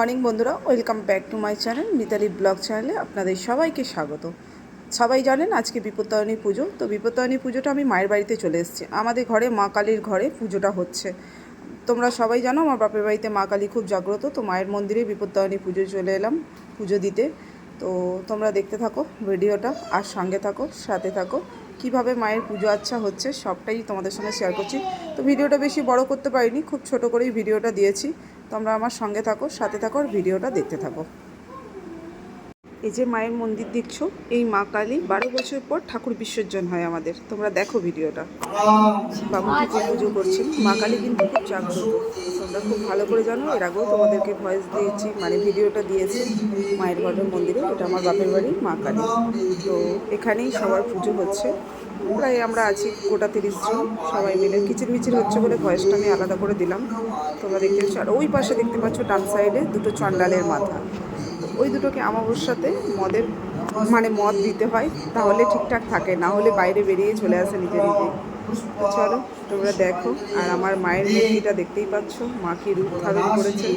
Morning বন্ধুরা, welcome back to my channel Mitali blog চ্যানেলে আপনাদের সবাইকে স্বাগত। সবাই জানেন আজকে বিপত্তারিণী পুজো। তো বিপত্তারিণী পুজোটা আমি মায়ের বাড়িতে চলে এসেছি। আমাদের ঘরে মা কালীর ঘরে পুজোটা হচ্ছে। তোমরা সবাই জানো আমার বাপের বাড়িতে মা কালী খুব জাগ্রত। তো মায়ের মন্দিরে বিপত্তারিণী পুজো চলে এলাম পুজো দিতে। তো তোমরা দেখতে থাকো ভিডিওটা আর সঙ্গে থাকো, সাথে থাকো। কিভাবে মায়ের পুজো আচ্ছা হচ্ছে সবটাই তোমাদের সঙ্গে শেয়ার করছি। তো ভিডিওটা বেশি বড় করতে পারিনি, খুব ছোট করেই ভিডিওটা দিয়েছি। তোমরা আমার সঙ্গে থাকো, সাথে থাকো আর ভিডিওটা দেখতে থাকো। এই যে মায়ের মন্দির দেখছো, এই মা কালী 12 বছর পর ঠাকুর বিসর্জন হয় আমাদের। তোমরা দেখো ভিডিওটা। বাবু ঠাকুর পুজো করছেন। মা কালী কিন্তু খুব জাগ্রত, তোমরা খুব ভালো করে জানো। এর আগেও তোমাদেরকে ভয়েস দিয়েছি, মানে ভিডিওটা দিয়েছি মায়ের ঘরের মন্দিরে। এটা আমার বাপের বাড়ি মা কালী। তো এখানেই সবার পুজো হচ্ছে। প্রায় আমরা আছি গোটা 30 জন, সবাই মিলে কিচিরমিচির হচ্ছে বলে ভয়েসটা আমি আলাদা করে দিলাম। তোমরা দেখতে পাচ্ছ। আর ওই পাশে দেখতে পাচ্ছ ডান সাইডে দুটো চণ্ডালের মাথা। ওই দুটোকে অমাবস্যাতে মদ দিতে হয়, তাহলে ঠিকঠাক থাকে, না হলে বাইরে বেরিয়ে চলে আসে নিজে নিজেই। চলো তোমরা দেখো। আর আমার মায়ের মূর্তিটা দেখতেই পাচ্ছ, মা কি রূপ ধারণ করেছেন।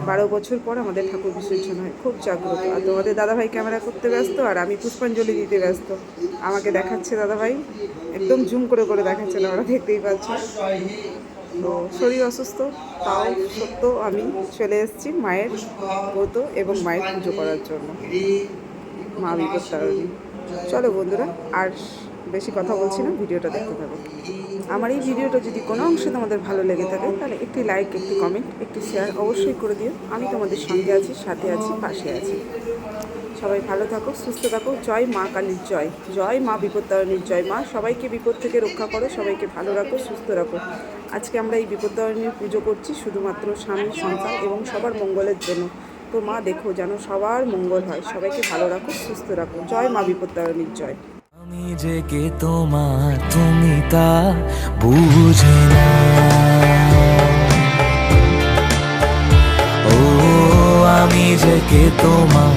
12 বছর পর আমাদের ঠাকুর বিসর্জন হয়, খুব জাগ্রত। আর তোমাদের দাদাভাই ক্যামেরা করতে ব্যস্ত আর আমি পুষ্পাঞ্জলি দিতে ব্যস্ত। আমাকে দেখাচ্ছে দাদাভাই, একদম জুম করে করে দেখাচ্ছে, ওরা দেখতেই পাচ্ছ। তো শরীর অসুস্থ, তাও সত্ত্বেও আমি চলে এসেছি মায়ের ব্রত এবং মায়ের পুজো করার জন্য, মা বিপত্তারিণী। চলো বন্ধুরা, আর বেশি কথা বলছি না, ভিডিওটা দেখতে থাকো। আমার এই ভিডিওটা যদি কোনো অংশে তোমাদের ভালো লেগে থাকে তাহলে একটি লাইক, একটি কমেন্ট, একটি শেয়ার অবশ্যই করে দিও। আমি তোমাদের সঙ্গে আছি, সাথে আছি, পাশে আছি। সবাই ভালো থাকো, সুস্থ থাকো। জয় মা কালীর জয়, জয় মা বিপত্তারিণীর জয়। মা সবাইকে বিপদ থেকে রক্ষা করো, সবাইকে ভালো রাখো, সুস্থ রাখো। আজকে আমরা এই বিপত্তারিণীর পুজো করছি শুধুমাত্র স্বামী, সন্তান এবং সবার মঙ্গলের জন্য। তো মা দেখো যেন সবার মঙ্গল হয়, সবাইকে ভালো রাখো, সুস্থ রাখো। জয় মা বিপত্তারিণীর জয়। আমি যে কে তোমার, তুমি তা বুঝে না। ও আমি যে কে তোমার,